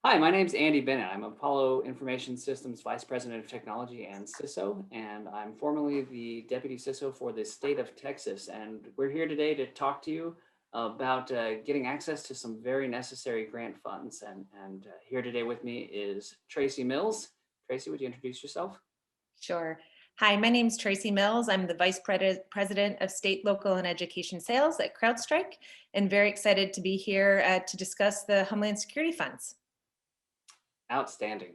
Hi, my name's Andy Bennett. I'm Apollo Information Systems Vice President of Technology and CISO, and I'm formerly the Deputy CISO for the state of Texas. And we're here today to talk to you about getting access to some very necessary grant funds. And here today with me is Tracy Mills. Tracy, would you introduce yourself? Sure. Hi, my name's Tracy Mills. I'm the President of State, Local, and Education Sales at Crowdstrike, and very excited to be here to discuss the Homeland Security funds. Outstanding.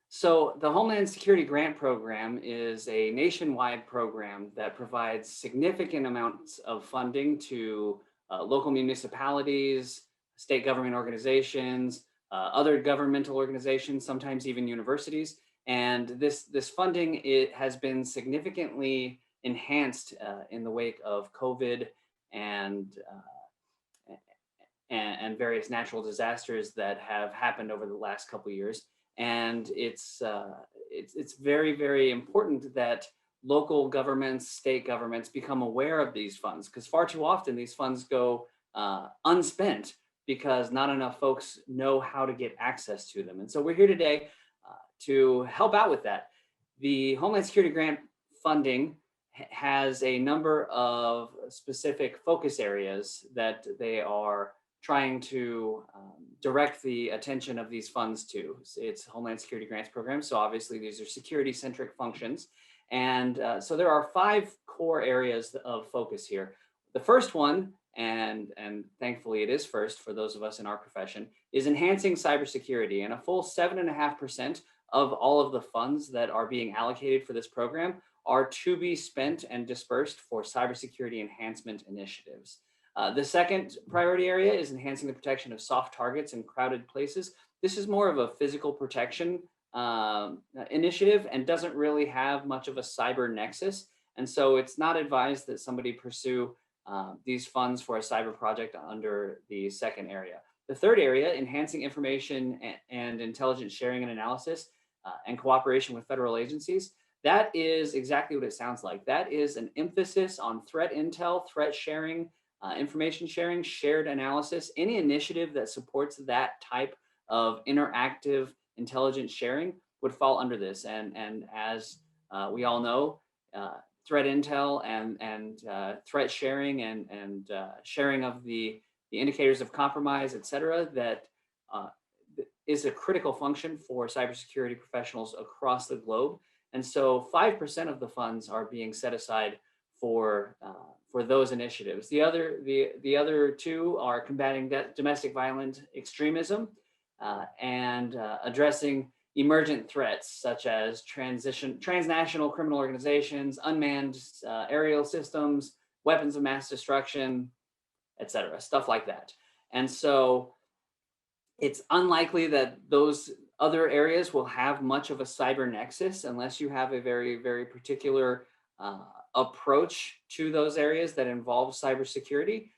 So the Homeland Security Grant Program is a nationwide program that provides significant amounts of funding to local municipalities, state government organizations, other governmental organizations, sometimes even universities. And this funding, it has been significantly enhanced in the wake of COVID and and various natural disasters that have happened over the last couple of years. And it's very important that local governments, state governments become aware of these funds, because far too often these funds go unspent because not enough folks know how to get access to them. And so we're here today to help out with that. The Homeland Security Grant funding has a number of specific focus areas that they are trying to direct the attention of these funds to. It's Homeland Security Grants Program, so obviously these are security-centric functions. And so there are five core areas of focus here. The first one, and thankfully it is first for those of us in our profession, is enhancing cybersecurity. And a full 7.5% of all of the funds that are being allocated for this program are to be spent and dispersed for cybersecurity enhancement initiatives. The second priority area is enhancing the protection of soft targets in crowded places. This is more of a physical protection initiative and doesn't really have much of a cyber nexus. And so it's not advised that somebody pursue these funds for a cyber project under the second area. The third area, enhancing information and intelligence sharing and analysis and cooperation with federal agencies. That is exactly what it sounds like. That is an emphasis on threat intel, threat sharing, information sharing, shared analysis, any initiative that supports that type of interactive intelligence sharing would fall under this. And as we all know, threat intel and threat sharing and sharing of the indicators of compromise, et cetera, that is a critical function for cybersecurity professionals across the globe. And so 5% of the funds are being set aside for those initiatives. The other two are combating domestic violent extremism and addressing emergent threats such as transnational criminal organizations, unmanned aerial systems, weapons of mass destruction, etc., stuff like that. And so it's unlikely that those other areas will have much of a cyber nexus unless you have a very particular approach to those areas that involve cybersecurity.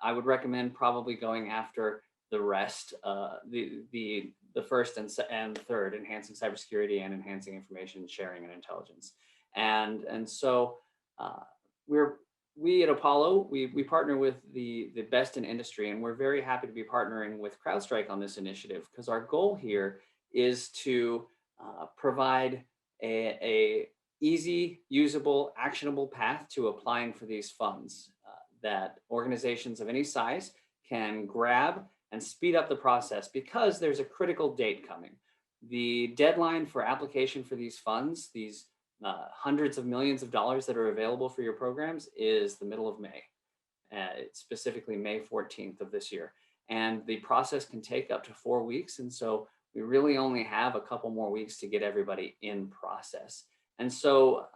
I would recommend probably going after the rest, the first and third, enhancing cybersecurity and enhancing information sharing and intelligence. And so we at Apollo, we partner with the best in industry, and we're very happy to be partnering with Crowdstrike on this initiative because our goal here is to provide a easy, usable, actionable path to applying for these funds that organizations of any size can grab and speed up the process because there's a critical date coming. The deadline for application for these funds, these hundreds of millions of dollars that are available for your programs, is the middle of May. It's specifically May 14th of this year. And the process can take up to 4 weeks. And so we really only have a couple more weeks to get everybody in process. And so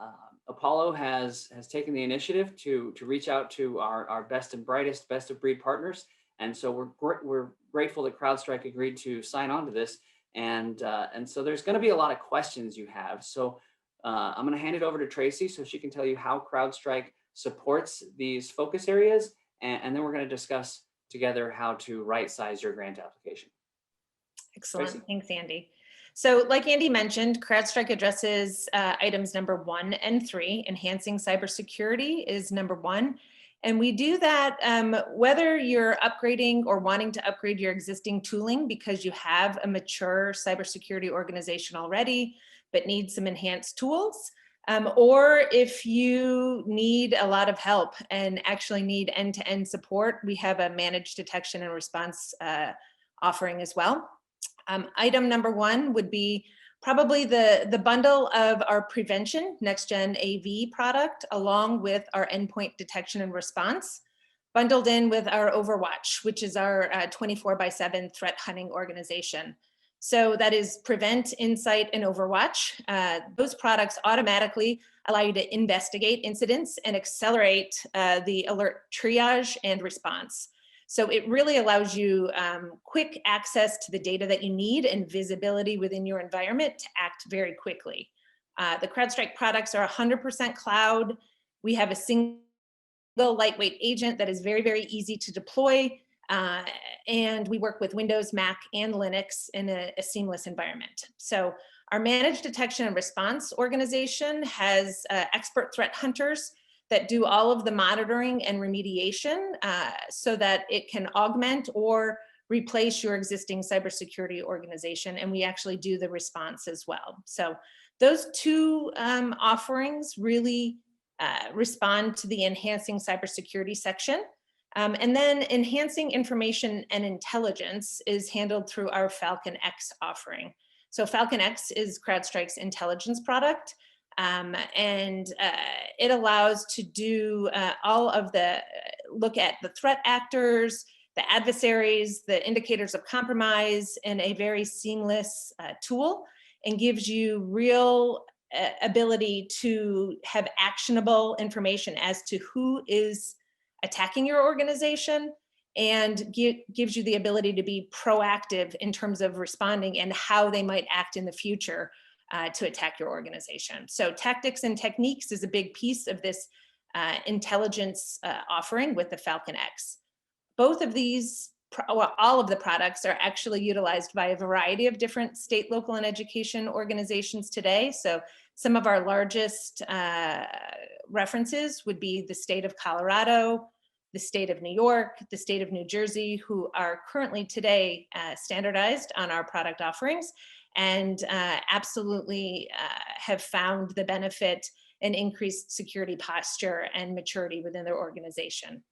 Apollo has taken the initiative to reach out to our best and brightest, best of breed partners. And so we're grateful that Crowdstrike agreed to sign on to this. And so there's going to be a lot of questions you have. So I'm going to hand it over to Tracy so she can tell you how Crowdstrike supports these focus areas. And then we're going to discuss together how to right size your grant application. Excellent. Tracy? Thanks, Andy. So like Andy mentioned, Crowdstrike addresses items number 1 and 3. Enhancing cybersecurity is number 1. And we do that whether you're upgrading or wanting to upgrade your existing tooling because you have a mature cybersecurity organization already, but need some enhanced tools, or if you need a lot of help and actually need end-to-end support, we have a managed detection and response offering as well. Item number one would be probably the bundle of our prevention next-gen AV product along with our endpoint detection and response, bundled in with our Overwatch, which is our 24/7 threat hunting organization. So that is Prevent, Insight, and Overwatch. Those products automatically allow you to investigate incidents and accelerate the alert triage and response. So it really allows you quick access to the data that you need and visibility within your environment to act very quickly. The Crowdstrike products are 100% cloud. We have a single lightweight agent that is very, very easy to deploy. And we work with Windows, Mac, and Linux in a seamless environment. So our managed detection and response organization has expert threat hunters that do all of the monitoring and remediation so that it can augment or replace your existing cybersecurity organization. And we actually do the response as well. So those two offerings really respond to the enhancing cybersecurity section. And then enhancing information and intelligence is handled through our Falcon X offering. So Falcon X is CrowdStrike's intelligence product. And it allows to do all of the look at the threat actors, the adversaries, the indicators of compromise in a very seamless tool, and gives you real ability to have actionable information as to who is attacking your organization, and gives you the ability to be proactive in terms of responding and how they might act in the future to attack your organization. So tactics and techniques is a big piece of this intelligence offering with the Falcon X. Both of these, well, all of the products are actually utilized by a variety of different state, local, and education organizations today. So some of our largest references would be the state of Colorado, the state of New York, the state of New Jersey, who are currently today standardized on our product offerings, and absolutely have found the benefit and increased security posture and maturity within their organization.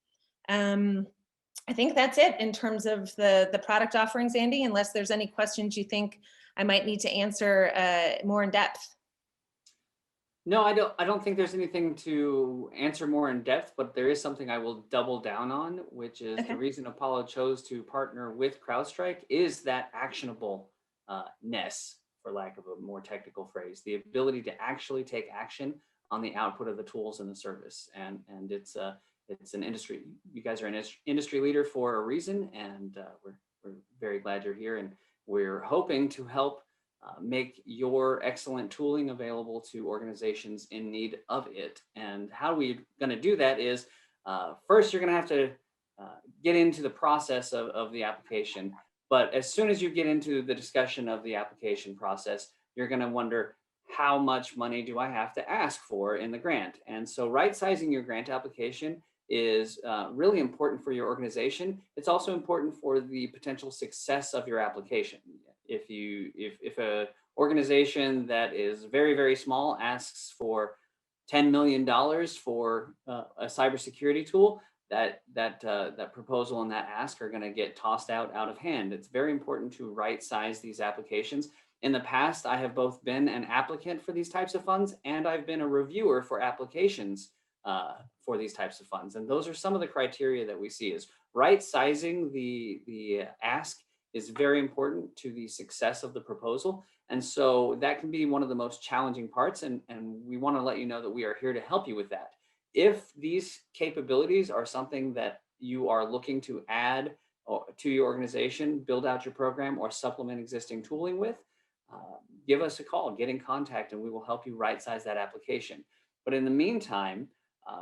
I think that's it in terms of the product offerings, Andy, unless there's any questions you think I might need to answer more in depth. No, I don't think there's anything to answer more in depth, but there is something I will double down on, which is the reason Apollo chose to partner with CrowdStrike is that actionable ness, for lack of a more technical phrase, the ability to actually take action on the output of the tools and the service. And it's an industry, you guys are an industry leader for a reason, and we're very glad you're here, and we're hoping to help make your excellent tooling available to organizations in need of it. And how we're going to do that is first, you're going to have to get into the process of the application. But as soon as you get into the discussion of the application process, you're going to wonder, how much money do I have to ask for in the grant? And so right sizing your grant application is really important for your organization. It's also important for the potential success of your application. If a organization that is very, very small asks for $10 million for a cybersecurity tool, that proposal and that ask are going to get tossed out of hand. It's very important to right size these applications. In the past, I have both been an applicant for these types of funds, and I've been a reviewer for applications for these types of funds. And those are some of the criteria that we see is right sizing the ask is very important to the success of the proposal. And so that can be one of the most challenging parts. And we want to let you know that we are here to help you with that. If these capabilities are something that you are looking to add to your organization, build out your program, or supplement existing tooling with, give us a call, get in contact, and we will help you right size that application. But in the meantime,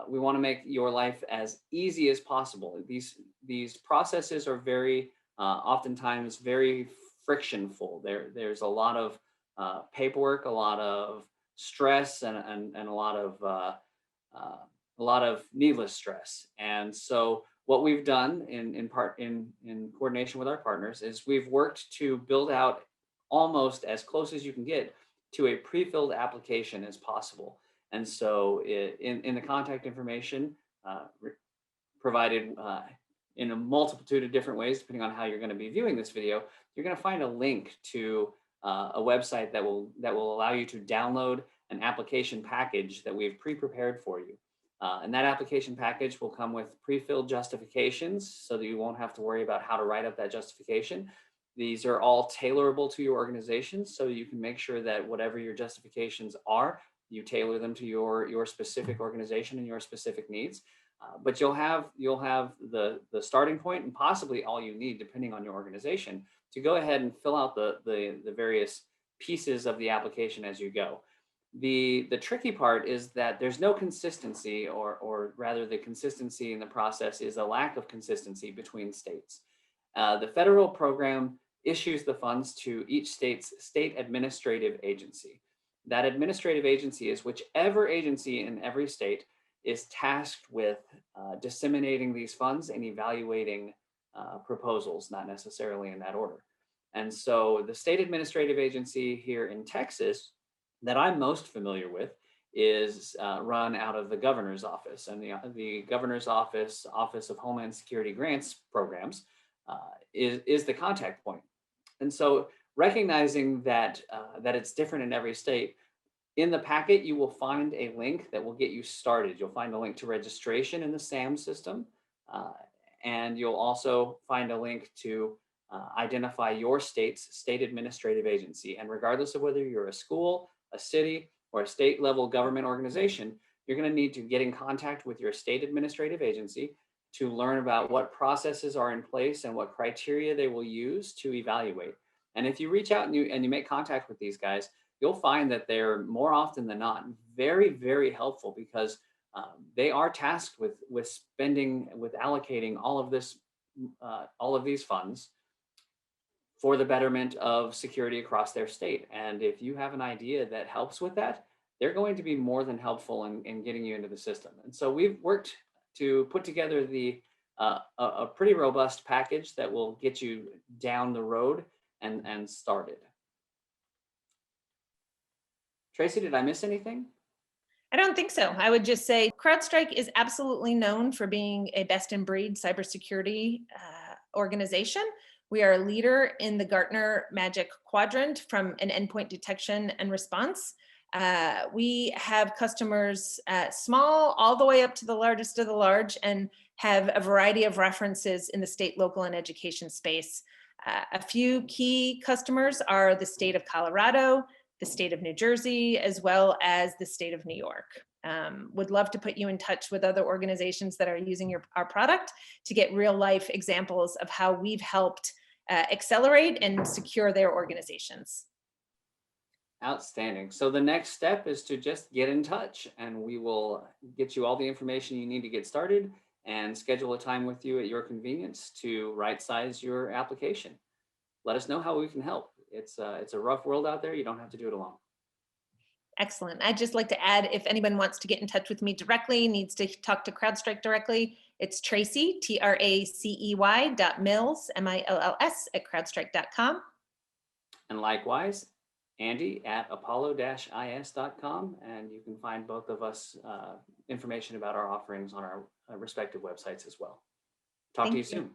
we want to make your life as easy as possible. These processes are very oftentimes very frictionful. There's a lot of paperwork, a lot of stress, and a lot of a lot of needless stress. And so what we've done in coordination with our partners is we've worked to build out almost as close as you can get to a pre-filled application as possible. And so in the contact information provided in a multitude of different ways, depending on how you're going to be viewing this video, you're going to find a link to a website that will allow you to download an application package that we've pre-prepared for you. And that application package will come with pre-filled justifications so that you won't have to worry about how to write up that justification. These are all tailorable to your organization, so you can make sure that whatever your justifications are, you tailor them to your specific organization and your specific needs. But you'll have the starting point and possibly all you need, depending on your organization, to go ahead and fill out the various pieces of the application as you go. The tricky part is that there's no consistency, or rather the consistency in the process is a lack of consistency between states. The federal program issues the funds to each state's state administrative agency. That administrative agency is whichever agency in every state is tasked with disseminating these funds and evaluating proposals, not necessarily in that order. And so the state administrative agency here in Texas that I'm most familiar with is run out of the governor's office, and the governor's office of Homeland Security Grants Programs is the contact point. And so recognizing that it's different in every state, in the packet, you will find a link that will get you started. You'll find a link to registration in the SAM system, and you'll also find a link to identify your state's state administrative agency. And regardless of whether you're a school, a city, or a state level government organization, you're going to need to get in contact with your state administrative agency to learn about what processes are in place and what criteria they will use to evaluate. And if you reach out and you make contact with these guys, you'll find that they're more often than not very, very helpful, because they are tasked with allocating all of these funds for the betterment of security across their state. And if you have an idea that helps with that, they're going to be more than helpful in getting you into the system. And so we've worked to put together a pretty robust package that will get you down the road and started. Tracy, did I miss anything? I don't think so. I would just say Crowdstrike is absolutely known for being a best in breed cybersecurity organization. We are a leader in the Gartner Magic Quadrant from an endpoint detection and response. We have customers small all the way up to the largest of the large, and have a variety of references in the state, local, and education space. A few key customers are the state of Colorado, the state of New Jersey, as well as the state of New York. Would love to put you in touch with other organizations that are using our product to get real life examples of how we've helped accelerate and secure their organizations. Outstanding. So the next step is to just get in touch, and we will get you all the information you need to get started and schedule a time with you at your convenience to right size your application. Let us know how we can help. It's a rough world out there. You don't have to do it alone. Excellent. I'd just like to add, if anyone wants to get in touch with me directly, needs to talk to Crowdstrike directly, it's Tracy, TRACEY.mills, MILLS @crowdstrike.com. And likewise, Andy at apollo-is.com, and you can find both of us information about our offerings on our respective websites as well. Talk to you soon.